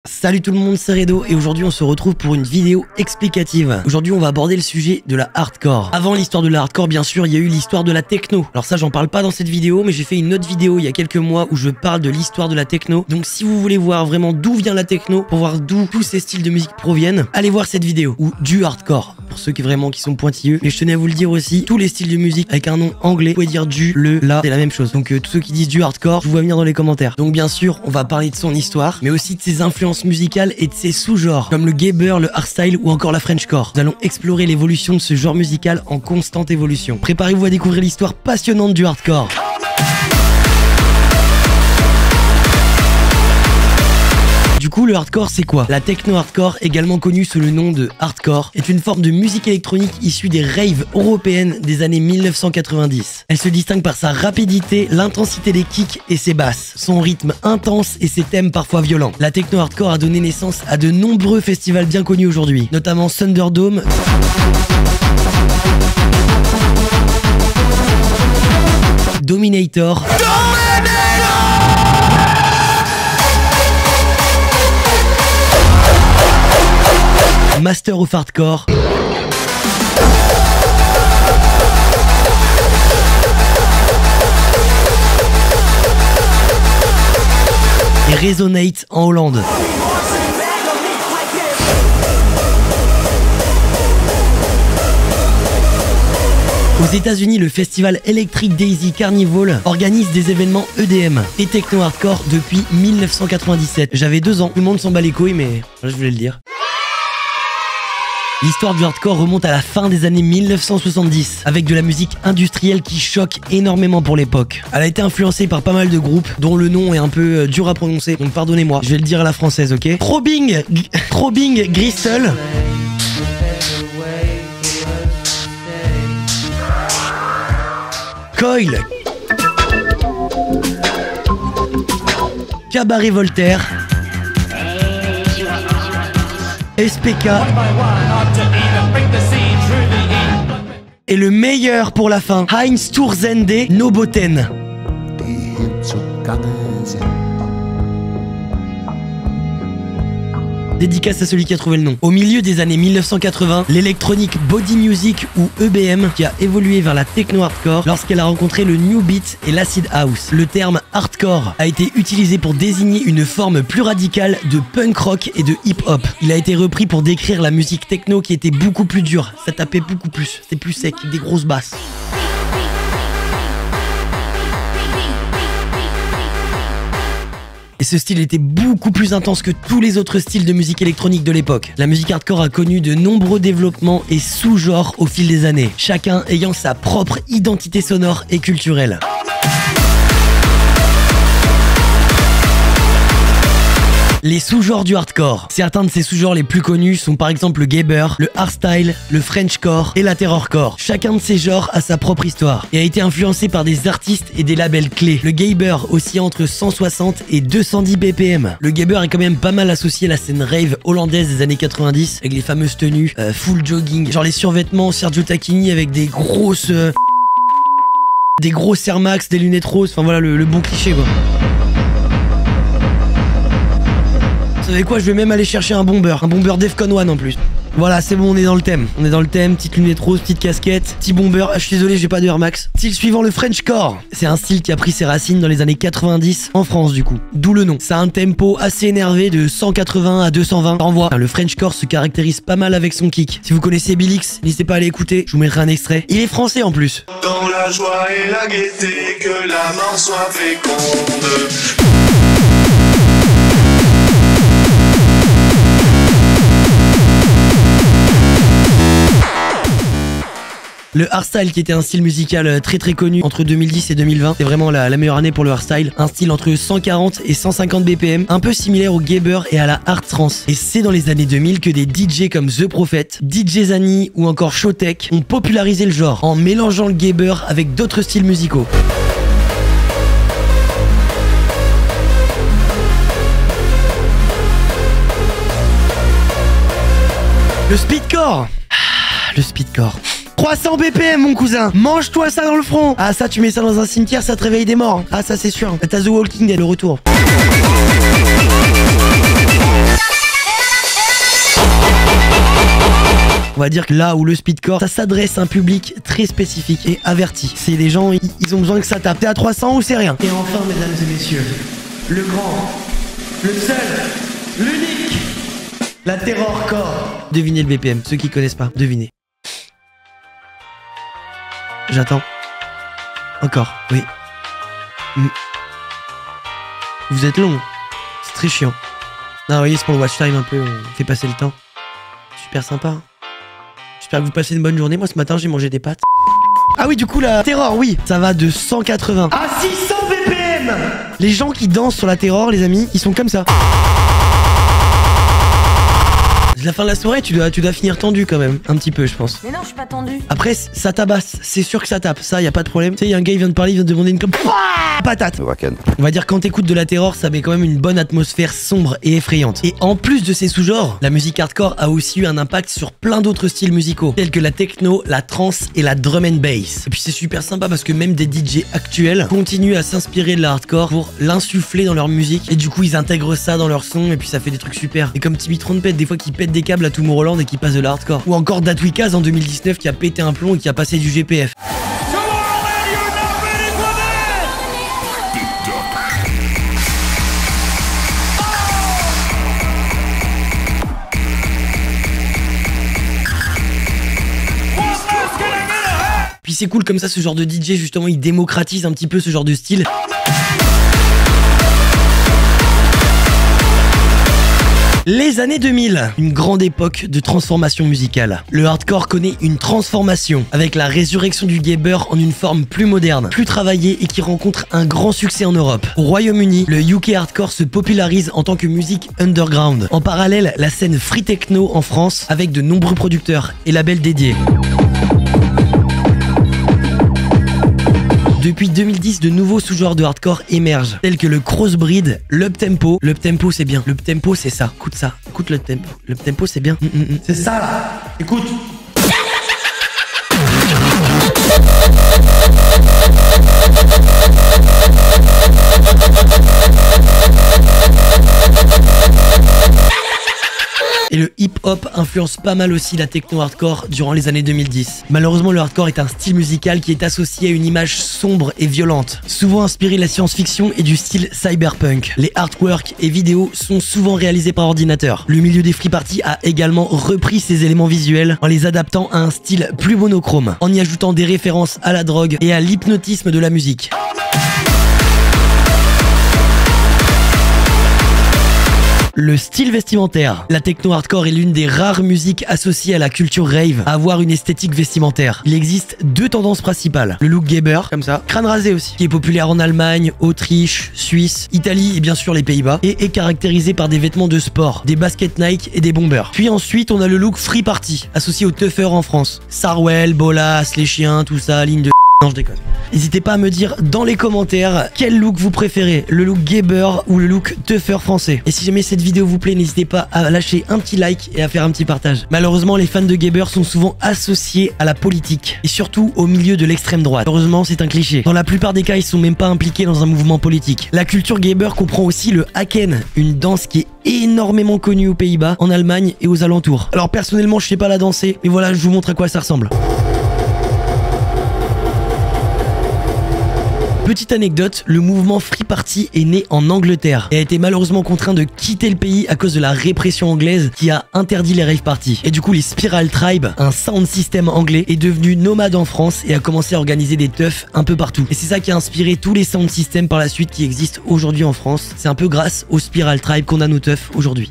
Salut tout le monde, c'est Redo et aujourd'hui on se retrouve pour une vidéo explicative. Aujourd'hui on va aborder le sujet de la hardcore. Avant l'histoire de la hardcore, bien sûr, il y a eu l'histoire de la techno. Alors ça j'en parle pas dans cette vidéo, mais j'ai fait une autre vidéo il y a quelques mois où je parle de l'histoire de la techno. Donc si vous voulez voir vraiment d'où vient la techno, pour voir d'où tous ces styles de musique proviennent, allez voir cette vidéo, ou du hardcore, pour ceux qui sont pointilleux. Mais je tenais à vous le dire aussi, tous les styles de musique avec un nom anglais, vous pouvez dire du, le, la, c'est la même chose. Donc tous ceux qui disent du hardcore, je vous vois venir dans les commentaires. Donc bien sûr, on va parler de son histoire, mais aussi de ses influences musicales et de ses sous-genres, comme le gabber, le hardstyle ou encore la frenchcore. Nous allons explorer l'évolution de ce genre musical en constante évolution. Préparez-vous à découvrir l'histoire passionnante du hardcore. Du coup, le hardcore, c'est quoi? La techno-hardcore, également connue sous le nom de hardcore, est une forme de musique électronique issue des raves européennes des années 1990. Elle se distingue par sa rapidité, l'intensité des kicks et ses basses, son rythme intense et ses thèmes parfois violents. La techno-hardcore a donné naissance à de nombreux festivals bien connus aujourd'hui, notamment Thunderdome, Dominator, Master of Hardcore, et Resonate en Hollande. Aux États-Unis, le festival Electric Daisy Carnival organise des événements EDM et techno hardcore depuis 1997. J'avais 2 ans, tout le monde s'en bat les couilles, mais je voulais le dire. L'histoire du hardcore remonte à la fin des années 1970, avec de la musique industrielle qui choque énormément pour l'époque. Elle a été influencée par pas mal de groupes, dont le nom est un peu dur à prononcer, donc pardonnez-moi, je vais le dire à la française, ok? Throbbing Gristle, Coil, Cabaret Voltaire, SPK et le meilleur pour la fin, Heinz Tourzende Noboten. Dédicace à celui qui a trouvé le nom. Au milieu des années 1980, l'électronique body music ou EBM qui a évolué vers la techno-hardcore lorsqu'elle a rencontré le new beat et l'acid house. Le terme hardcore a été utilisé pour désigner une forme plus radicale de punk rock et de hip-hop. Il a été repris pour décrire la musique techno qui était beaucoup plus dure, ça tapait beaucoup plus, c'était plus sec, des grosses basses. Et ce style était beaucoup plus intense que tous les autres styles de musique électronique de l'époque. La musique hardcore a connu de nombreux développements et sous-genres au fil des années, chacun ayant sa propre identité sonore et culturelle. Les sous-genres du hardcore. Certains de ces sous-genres les plus connus sont par exemple le gabber, le hardstyle, le frenchcore et la terrorcore. Chacun de ces genres a sa propre histoire et a été influencé par des artistes et des labels clés. Le gabber oscille entre 160 et 210 BPM. Le gabber est quand même pas mal associé à la scène rave hollandaise des années 90 avec les fameuses tenues full jogging, genre les survêtements Sergio Tacchini avec des grosses Air Max, des lunettes roses, enfin voilà le bon cliché quoi. Vous savez quoi, je vais même aller chercher un bomber Defcon 1 en plus. Voilà, c'est bon, on est dans le thème. Petite lunette rose, petite casquette, petit bomber. Ah, je suis désolé, j'ai pas de Air Max. Style suivant, le Frenchcore. C'est un style qui a pris ses racines dans les années 90 en France du coup. D'où le nom. Ça a un tempo assez énervé de 180 à 220 par voix. Le Frenchcore se caractérise pas mal avec son kick. Si vous connaissez Billix, n'hésitez pas à aller écouter. Je vous mettrai un extrait. Il est français en plus. Dans la joie et la gaieté, que la mort soit féconde. Le hardstyle qui était un style musical très connu entre 2010 et 2020, c'est vraiment la meilleure année pour le hardstyle. Un style entre 140 et 150 BPM, un peu similaire au gabber et à la hard trance. Et c'est dans les années 2000 que des DJ comme The Prophet, DJ Zani ou encore Showtek ont popularisé le genre en mélangeant le gabber avec d'autres styles musicaux. Le speedcore. Le speedcore. 300 BPM mon cousin, mange-toi ça dans le front. Ah ça tu mets ça dans un cimetière, ça te réveille des morts. Ah ça c'est sûr. T'as The Walking Dead le retour. On va dire que là où le speedcore, ça s'adresse à un public très spécifique et averti. C'est des gens, ils ont besoin que ça tape. T'es à 300 ou c'est rien. Et enfin, mesdames et messieurs, le grand, le seul, l'unique, la terrorcore. Devinez le BPM, ceux qui connaissent pas, devinez. J'attends. Encore, oui. Vous êtes long. C'est très chiant. Ah, vous voyez, c'est pour le watch time un peu, on fait passer le temps. Super sympa. J'espère que vous passez une bonne journée. Moi, ce matin, j'ai mangé des pâtes. Ah oui, du coup, la Terror, oui. Ça va de 180 à 600 BPM. Les gens qui dansent sur la Terror, les amis, ils sont comme ça. La fin de la soirée, tu dois finir tendu quand même, un petit peu, je pense. Mais non, je suis pas tendu. Après, ça tabasse, c'est sûr que ça tape, ça, y a pas de problème. Tu sais, y a un gars, il vient de parler, il vient de demander une comme patate. On va dire, quand t'écoutes de la Terror, ça met quand même une bonne atmosphère sombre et effrayante. Et en plus de ces sous-genres, la musique hardcore a aussi eu un impact sur plein d'autres styles musicaux, tels que la techno, la trance et la drum and bass. Et puis c'est super sympa parce que même des DJ actuels continuent à s'inspirer de la hardcore pour l'insuffler dans leur musique. Et du coup, ils intègrent ça dans leur son et puis ça fait des trucs super. Et comme Timmy Trompette, des fois qui pète des câbles à Tomorrowland et qui passe de la hardcore. Ou encore Datwikaz en 2019 qui a pété un plomb et qui a passé du GPF. Puis c'est cool comme ça, ce genre de DJ justement il démocratise un petit peu ce genre de style. Les années 2000, une grande époque de transformation musicale. Le hardcore connaît une transformation avec la résurrection du gabber en une forme plus moderne, plus travaillée et qui rencontre un grand succès en Europe. Au Royaume-Uni, le UK hardcore se popularise en tant que musique underground. En parallèle, la scène free techno en France avec de nombreux producteurs et labels dédiés. Depuis 2010, de nouveaux sous-genres de hardcore émergent, tels que le crossbreed, l'uptempo. L'uptempo c'est bien, l'uptempo c'est ça, écoute ça, écoute le tempo. L'uptempo c'est bien. C'est ça là, écoute. Et le hip-hop influence pas mal aussi la techno-hardcore durant les années 2010. Malheureusement, le hardcore est un style musical qui est associé à une image sombre et violente, souvent inspiré de la science-fiction et du style cyberpunk. Les artworks et vidéos sont souvent réalisés par ordinateur. Le milieu des free parties a également repris ces éléments visuels en les adaptant à un style plus monochrome, en y ajoutant des références à la drogue et à l'hypnotisme de la musique. Le style vestimentaire. La techno-hardcore est l'une des rares musiques associées à la culture rave à avoir une esthétique vestimentaire. Il existe deux tendances principales. Le look gabber, comme ça, crâne rasé aussi, qui est populaire en Allemagne, Autriche, Suisse, Italie et bien sûr les Pays-Bas, et est caractérisé par des vêtements de sport, des baskets Nike et des bombers. Puis ensuite, on a le look free party, associé aux tuffers en France. Sarwell, Bolas, les chiens, tout ça, ligne de... Non, je déconne. N'hésitez pas à me dire dans les commentaires quel look vous préférez, le look gabber ou le look tuffer français. Et si jamais cette vidéo vous plaît, n'hésitez pas à lâcher un petit like et à faire un petit partage. Malheureusement, les fans de gabber sont souvent associés à la politique et surtout au milieu de l'extrême droite. Heureusement, c'est un cliché. Dans la plupart des cas, ils sont même pas impliqués dans un mouvement politique. La culture gabber comprend aussi le haken, une danse qui est énormément connue aux Pays-Bas, en Allemagne et aux alentours. Alors personnellement, je sais pas la danser, mais voilà, je vous montre à quoi ça ressemble. Petite anecdote, le mouvement Free Party est né en Angleterre et a été malheureusement contraint de quitter le pays à cause de la répression anglaise qui a interdit les rave parties. Et du coup, les Spiral Tribe, un sound system anglais, est devenu nomade en France et a commencé à organiser des teufs un peu partout. Et c'est ça qui a inspiré tous les sound systems par la suite qui existent aujourd'hui en France. C'est un peu grâce aux Spiral Tribe qu'on a nos teufs aujourd'hui.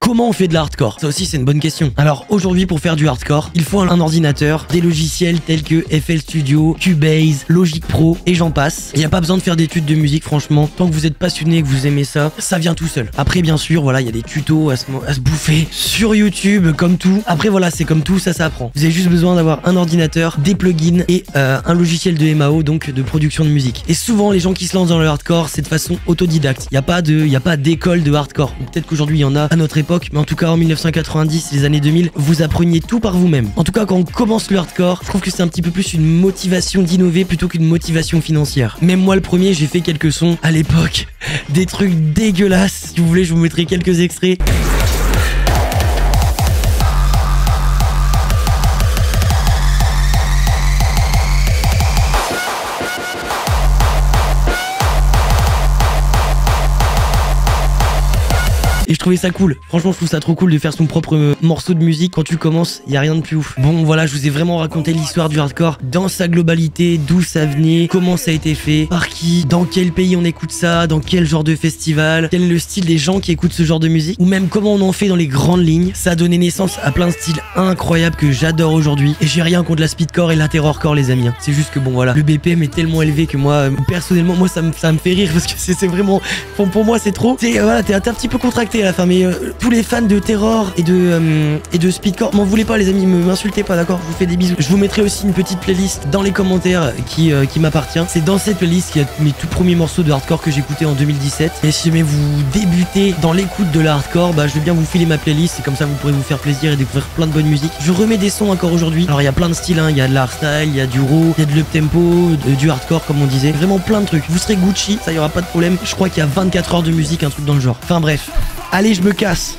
Comment on fait de la hardcore? Ça aussi c'est une bonne question. Alors aujourd'hui pour faire du hardcore, il faut un ordinateur, des logiciels tels que FL Studio, Cubase, Logic Pro et j'en passe. Il n'y a pas besoin de faire d'études de musique franchement. Tant que vous êtes passionné, que vous aimez ça, ça vient tout seul. Après bien sûr, voilà, il y a des tutos à se bouffer sur YouTube comme tout. Après voilà, c'est comme tout, ça s'apprend. Vous avez juste besoin d'avoir un ordinateur, des plugins et un logiciel de MAO, donc de production de musique. Et souvent les gens qui se lancent dans le hardcore, c'est de façon autodidacte. Il n'y a pas d'école de hardcore. Peut-être qu'aujourd'hui il y en a à notre époque, l'époque, mais en tout cas en 1990, les années 2000, vous appreniez tout par vous-même. En tout cas, quand on commence le hardcore, je trouve que c'est un petit peu plus une motivation d'innover plutôt qu'une motivation financière. Même moi, le premier, j'ai fait quelques sons à l'époque, des trucs dégueulasses. Si vous voulez, je vous mettrai quelques extraits. Et je trouvais ça cool. Franchement, je trouve ça trop cool de faire son propre morceau de musique. Quand tu commences, y a rien de plus ouf. Bon, voilà, je vous ai vraiment raconté l'histoire du hardcore dans sa globalité, d'où ça venait, comment ça a été fait, par qui, dans quel pays on écoute ça, dans quel genre de festival, quel est le style des gens qui écoutent ce genre de musique, ou même comment on en fait dans les grandes lignes. Ça a donné naissance à plein de styles incroyables que j'adore aujourd'hui. Et j'ai rien contre la speedcore et la terrorcore, les amis. C'est juste que bon, voilà, le BPM est tellement élevé que moi, personnellement, moi, ça me fait rire parce que c'est vraiment, pour moi, c'est trop. Voilà, t'es un petit peu contracté à la fin, mais tous les fans de terror et de speedcore, m'en voulez pas les amis, m'insultez pas, d'accord? Je vous fais des bisous. Je vous mettrai aussi une petite playlist dans les commentaires qui m'appartient. C'est dans cette playlist qu'il y a mes tout premiers morceaux de hardcore que j'écoutais en 2017. Et si jamais vous débutez dans l'écoute de la hardcore, bah je vais bien vous filer ma playlist et comme ça vous pourrez vous faire plaisir et découvrir plein de bonnes musiques. Je remets des sons encore aujourd'hui. Alors il y a plein de styles, hein. Il y a de l'hardstyle, il y a du raw, il y a de l'uptempo, du hardcore comme on disait. Vraiment plein de trucs. Vous serez Gucci, ça y aura pas de problème. Je crois qu'il y a 24 heures de musique, un truc dans le genre. Enfin bref. Allez, je me casse.